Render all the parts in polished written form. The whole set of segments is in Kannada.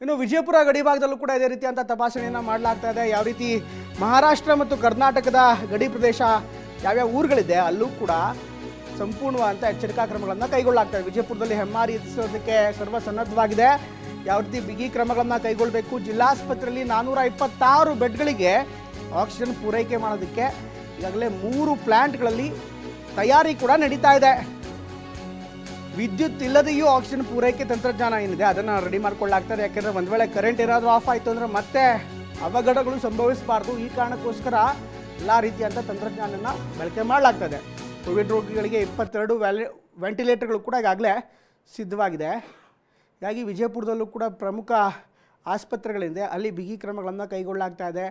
ಇನ್ನು ವಿಜಯಪುರ ಗಡಿ ಭಾಗದಲ್ಲೂ ಕೂಡ ಇದೇ ರೀತಿಯಂಥ ತಪಾಸಣೆಯನ್ನು ಮಾಡಲಾಗ್ತಾ ಇದೆ. ಯಾವ ರೀತಿ ಮಹಾರಾಷ್ಟ್ರ ಮತ್ತು ಕರ್ನಾಟಕದ ಗಡಿ ಪ್ರದೇಶ ಯಾವ್ಯಾವ ಊರುಗಳಿದೆ ಅಲ್ಲೂ ಕೂಡ ಸಂಪೂರ್ಣವಾದಂಥ ಎಚ್ಚರಿಕಾ ಕ್ರಮಗಳನ್ನು ಕೈಗೊಳ್ಳಲಾಗ್ತಾ ಇದೆ. ವಿಜಯಪುರದಲ್ಲಿ ಹೆಮ್ಮಾರಿ ಇರಿಸೋದಕ್ಕೆ ಸರ್ವಸನ್ನದ್ಧವಾಗಿದೆ. ಯಾವ ರೀತಿ ಬಿಗಿ ಕ್ರಮಗಳನ್ನು ಕೈಗೊಳ್ಳಬೇಕು, ಜಿಲ್ಲಾಸ್ಪತ್ರೆಯಲ್ಲಿ 426 ಬೆಡ್ಗಳಿಗೆ ಆಕ್ಸಿಜನ್ ಪೂರೈಕೆ ಮಾಡೋದಕ್ಕೆ ಈಗಾಗಲೇ 3 ಪ್ಲ್ಯಾಂಟ್ಗಳಲ್ಲಿ ತಯಾರಿ ಕೂಡ ನಡೀತಾ ಇದೆ. ವಿದ್ಯುತ್ ಇಲ್ಲದೆಯೂ ಆಕ್ಸಿಜನ್ ಪೂರೈಕೆ ತಂತ್ರಜ್ಞಾನ ಏನಿದೆ ಅದನ್ನು ರೆಡಿ ಮಾಡ್ಕೊಳ್ಳಾಗ್ತದೆ. ಯಾಕೆಂದರೆ ಒಂದು ವೇಳೆ ಕರೆಂಟ್ ಏನಾದರೂ ಆಫ್ ಆಯಿತು ಅಂದರೆ ಮತ್ತೆ ಅವಘಡಗಳು ಸಂಭವಿಸಬಾರ್ದು. ಈ ಕಾರಣಕ್ಕೋಸ್ಕರ ಎಲ್ಲ ರೀತಿಯಂಥ ತಂತ್ರಜ್ಞಾನನ ಬಳಕೆ ಮಾಡಲಾಗ್ತದೆ. ಕೋವಿಡ್ ರೋಗಿಗಳಿಗೆ 22 ವೆಂಟಿಲೇಟರ್ಗಳು ಕೂಡ ಈಗಾಗಲೇ ಸಿದ್ಧವಾಗಿದೆ. ಹೀಗಾಗಿ ವಿಜಯಪುರದಲ್ಲೂ ಕೂಡ ಪ್ರಮುಖ ಆಸ್ಪತ್ರೆಗಳಿಂದ ಅಲ್ಲಿ ಬಿಗಿ ಕ್ರಮಗಳನ್ನು ಕೈಗೊಳ್ಳಲಾಗ್ತಾ ಇದೆ.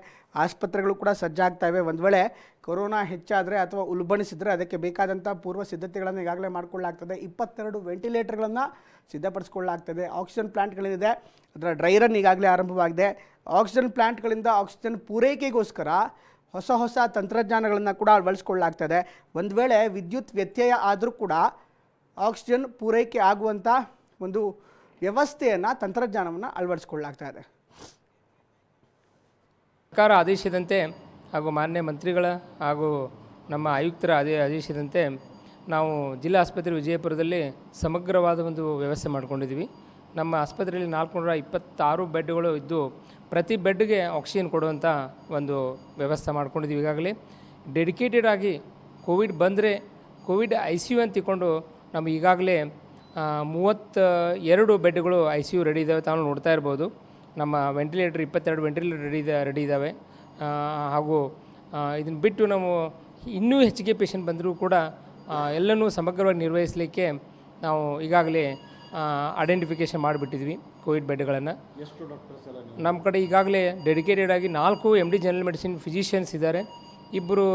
ಆಸ್ಪತ್ರೆಗಳು ಕೂಡ ಸಜ್ಜಾಗ್ತವೆ. ಒಂದು ವೇಳೆ ಕೊರೋನಾ ಹೆಚ್ಚಾದರೆ ಅಥವಾ ಉಲ್ಬಣಿಸಿದರೆ ಅದಕ್ಕೆ ಬೇಕಾದಂಥ ಪೂರ್ವ ಸಿದ್ಧತೆಗಳನ್ನು ಈಗಾಗಲೇ ಮಾಡಿಕೊಳ್ಳಲಾಗ್ತದೆ. 22 ವೆಂಟಿಲೇಟರ್ಗಳನ್ನು ಸಿದ್ಧಪಡಿಸಿಕೊಳ್ಳಲಾಗ್ತದೆ. ಆಕ್ಸಿಜನ್ ಪ್ಲ್ಯಾಂಟ್ಗಳೇನಿದೆ ಅದರ ಡ್ರೈ ರನ್ ಈಗಾಗಲೇ ಆರಂಭವಾಗಿದೆ. ಆಕ್ಸಿಜನ್ ಪ್ಲ್ಯಾಂಟ್ಗಳಿಂದ ಆಕ್ಸಿಜನ್ ಪೂರೈಕೆಗೋಸ್ಕರ ಹೊಸ ತಂತ್ರಜ್ಞಾನಗಳನ್ನು ಕೂಡ ಅಳವಡಿಸ್ಕೊಳ್ಳಲಾಗ್ತದೆ. ಒಂದು ವೇಳೆ ವಿದ್ಯುತ್ ವ್ಯತ್ಯಯ ಆದರೂ ಕೂಡ ಆಕ್ಸಿಜನ್ ಪೂರೈಕೆ ಆಗುವಂಥ ಒಂದು ವ್ಯವಸ್ಥೆಯನ್ನು ತಂತ್ರಜ್ಞಾನವನ್ನು ಅಳವಡಿಸಿಕೊಳ್ಳಲಾಗ್ತಾ ಇದೆ. ಸರ್ಕಾರ ಆದೇಶದಂತೆ ಹಾಗೂ ಮಾನ್ಯ ಮಂತ್ರಿಗಳ ಹಾಗೂ ನಮ್ಮ ಆಯುಕ್ತರ ಆದೇಶದಂತೆ ನಾವು ಜಿಲ್ಲಾ ಆಸ್ಪತ್ರೆ ವಿಜಯಪುರದಲ್ಲಿ ಸಮಗ್ರವಾದ ಒಂದು ವ್ಯವಸ್ಥೆ ಮಾಡ್ಕೊಂಡಿದ್ದೀವಿ. ನಮ್ಮ ಆಸ್ಪತ್ರೆಯಲ್ಲಿ 426 ಬೆಡ್ಗಳು ಇದ್ದು ಪ್ರತಿ ಬೆಡ್ಗೆ ಆಕ್ಸಿಜನ್ ಕೊಡುವಂಥ ಒಂದು ವ್ಯವಸ್ಥೆ ಮಾಡ್ಕೊಂಡಿದ್ದೀವಿ. ಈಗಾಗಲೇ ಡೆಡಿಕೇಟೆಡ್ ಆಗಿ ಕೋವಿಡ್ ಬಂದರೆ ಕೋವಿಡ್ ICU ಅಂತ ತಿಳ್ಕೊಂಡು ನಮಗೆ ಈಗಾಗಲೇ 32 ಬೆಡ್ಗಳು ICU ರೆಡಿ ಇದ್ದಾವೆ. ತಾವು ನೋಡ್ತಾ ಇರ್ಬೋದು. ನಮ್ಮ ವೆಂಟಿಲೇಟರ್ 22 ವೆಂಟಿಲೇಟರ್ ರೆಡಿ ಇದ್ದಾವೆ. ಹಾಗೂ ಇದನ್ನು ಬಿಟ್ಟು ನಾವು ಇನ್ನೂ ಹೆಚ್ಚಿಗೆ ಪೇಷಂಟ್ ಬಂದರೂ ಕೂಡ ಎಲ್ಲನೂ ಸಮಗ್ರವಾಗಿ ನಿರ್ವಹಿಸಲಿಕ್ಕೆ ನಾವು ಈಗಾಗಲೇ ಐಡೆಂಟಿಫಿಕೇಷನ್ ಮಾಡಿಬಿಟ್ಟಿದ್ವಿ ಕೋವಿಡ್ ಬೆಡ್ಗಳನ್ನು. ನಮ್ಮ ಕಡೆ ಈಗಾಗಲೇ ಡೆಡಿಕೇಟೆಡ್ ಆಗಿ 4 MD ಜನರಲ್ ಮೆಡಿಸಿನ್ ಫಿಸಿಷಿಯನ್ಸ್ ಇದ್ದಾರೆ. ಇಬ್ಬರು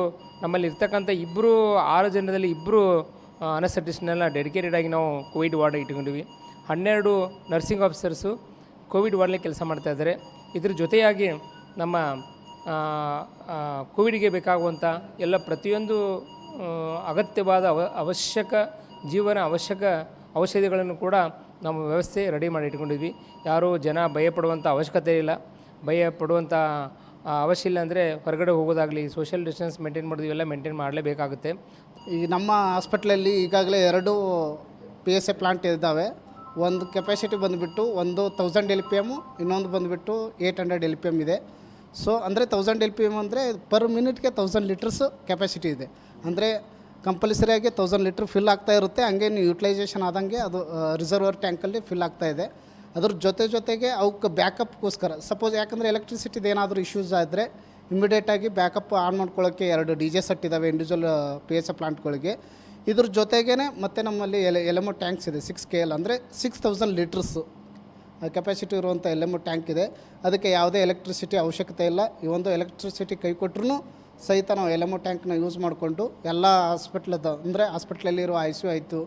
ನಮ್ಮಲ್ಲಿ ಇರ್ತಕ್ಕಂಥ 6 ಜನರಲ್ಲಿ 2 ಅನಸ್ಥೆಟಿಸ್ಟ್ನೆಲ್ಲ ಡೆಡಿಕೇಟೆಡ್ ಆಗಿ ನಾವು ಕೋವಿಡ್ ವಾರ್ಡ್ ಇಟ್ಕೊಂಡಿವಿ. 12 ನರ್ಸಿಂಗ್ ಆಫೀಸರ್ಸು ಕೋವಿಡ್ ವಾರ್ಡ್ನಲ್ಲಿ ಕೆಲಸ ಮಾಡ್ತಾಯಿದ್ದಾರೆ. ಇದ್ರ ಜೊತೆಯಾಗಿ ನಮ್ಮ ಕೋವಿಡ್ಗೆ ಬೇಕಾಗುವಂಥ ಎಲ್ಲ ಪ್ರತಿಯೊಂದು ಅಗತ್ಯವಾದ ಜೀವನ ಅವಶ್ಯಕ ಔಷಧಿಗಳನ್ನು ಕೂಡ ನಮ್ಮ ವ್ಯವಸ್ಥೆ ರೆಡಿ ಮಾಡಿ ಇಟ್ಕೊಂಡಿದ್ವಿ. ಯಾರೂ ಜನ ಭಯಪಡುವಂಥ ಅವಶ್ಯಕತೆ ಇಲ್ಲ. ಭಯಪಡುವಂಥ ಅವಶ್ಯ ಇಲ್ಲ. ಅಂದರೆ ಹೊರಗಡೆ ಹೋಗೋದಾಗಲಿ ಸೋಷಿಯಲ್ ಡಿಸ್ಟೆನ್ಸ್ ಮೇಂಟೈನ್ ಮಾಡೋದು ಇವೆಲ್ಲ ಮೇಂಟೈನ್ ಮಾಡಲೇಬೇಕಾಗುತ್ತೆ. ಈ ನಮ್ಮ ಹಾಸ್ಪಿಟ್ಲಲ್ಲಿ ಈಗಾಗಲೇ 2 PSA ಪ್ಲಾಂಟ್ ಇದ್ದಾವೆ. ಒಂದು ಕೆಪಾಸಿಟಿ ಬಂದುಬಿಟ್ಟು ಒಂದು 1000 LPM, ಇನ್ನೊಂದು ಬಂದುಬಿಟ್ಟು 800 LPM ಇದೆ. ಸೊ ಅಂದರೆ 1000 LPM ಅಂದರೆ ಪರ್ ಮಿನಿಟ್ಗೆ 1000 ಲೀಟರ್ಸು ಕೆಪಾಸಿಟಿ ಇದೆ. ಅಂದರೆ ಕಂಪಲ್ಸರಿಯಾಗಿ 1000 ಲೀಟ್ರ್ ಫಿಲ್ ಆಗ್ತಾ ಇರುತ್ತೆ. ಹಂಗೆ ನೀವು ಯೂಟಿಲೈಸೇಷನ್ ಆದಂಗೆ ಅದು ರಿಸರ್ವರ್ ಟ್ಯಾಂಕಲ್ಲಿ ಫಿಲ್ ಆಗ್ತಾ ಇದೆ. ಅದ್ರ ಜೊತೆಗೆ ಅವಕ್ಕೆ ಬ್ಯಾಕಪ್ಗೋಸ್ಕರ ಸಪೋಸ್ ಯಾಕಂದರೆ ಎಲೆಕ್ಟ್ರಿಸಿಟಿದು ಏನಾದರೂ ಇಶ್ಯೂಸ್ ಆದರೆ ಇಮಿಡಿಯೇಟಾಗಿ ಬ್ಯಾಕಪ್ ಆನ್ ಮಾಡ್ಕೊಳ್ಳೋಕ್ಕೆ 2 DJ ಸೆಟ್ ಇದ್ದಾವೆ ಇಂಡಿವಿಜುವಲ್ PSA ಪ್ಲಾಂಟ್ಗಳಿಗೆ. ಇದ್ರ ಜೊತೆಗೇ ಮತ್ತು ನಮ್ಮಲ್ಲಿ LMO ಟ್ಯಾಂಕ್ಸ್ ಇದೆ 6 KL ಅಂದರೆ 6000 ಲೀಟರ್ಸು ಕೆಪಾಸಿಟಿ ಇರುವಂಥ LMO ಟ್ಯಾಂಕ್ ಇದೆ. ಅದಕ್ಕೆ ಯಾವುದೇ ಎಲೆಕ್ಟ್ರಿಸಿಟಿ ಅವಶ್ಯಕತೆ ಇಲ್ಲ. ಈ ಒಂದು ಎಲೆಕ್ಟ್ರಿಸಿಟಿ ಕೈ ಕೊಟ್ಟರೂ ಸಹಿತ ನಾವು LMO ಟ್ಯಾಂಕ್ನ ಯೂಸ್ ಮಾಡಿಕೊಂಡು ಎಲ್ಲ ಹಾಸ್ಪಿಟ್ಲದ್ದು ಅಂದರೆ ಹಾಸ್ಪಿಟ್ಲಲ್ಲಿರೋ ICU ಆಯಿತು,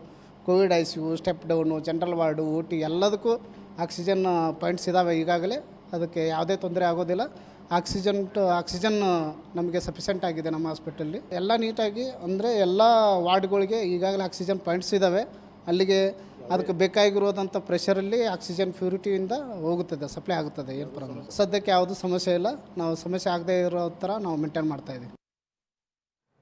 Covid ICU, step down, general ward, OT ಎಲ್ಲದಕ್ಕೂ ಆಕ್ಸಿಜನ್ ಪಾಯಿಂಟ್ಸ್ ಇದ್ದಾವೆ. ಈಗಾಗಲೇ ಅದಕ್ಕೆ ಯಾವುದೇ ತೊಂದರೆ ಆಗೋದಿಲ್ಲ. ಆಕ್ಸಿಜನ್ ನಮಗೆ ಸಫಿಷಿಯೆಂಟ್ ಆಗಿದೆ ನಮ್ಮ ಹಾಸ್ಪಿಟಲ್ಲಿ. ಎಲ್ಲ ನೀಟಾಗಿ ಅಂದರೆ ಎಲ್ಲ ವಾರ್ಡ್ಗಳಿಗೆ ಈಗಾಗಲೇ ಆಕ್ಸಿಜನ್ ಪಾಯಿಂಟ್ಸ್ ಇದ್ದಾವೆ. ಅಲ್ಲಿಗೆ ಅದಕ್ಕೆ ಬೇಕಾಗಿರೋದಂಥ ಪ್ರೆಷರಲ್ಲಿ ಆಕ್ಸಿಜನ್ ಪ್ಯೂರಿಟಿಯಿಂದ ಹೋಗುತ್ತದೆ, ಸಪ್ಲೈ ಆಗುತ್ತದೆ. ಏನು ಪ್ರಾಬ್ಲಮ್ ಸದ್ಯಕ್ಕೆ ಯಾವುದೂ ಸಮಸ್ಯೆ ಇಲ್ಲ. ನಾವು ಸಮಸ್ಯೆ ಆಗದೇ ಇರೋ ಥರ ನಾವು ಮೇಂಟೈನ್ ಮಾಡ್ತಾಯಿದ್ದೀವಿ.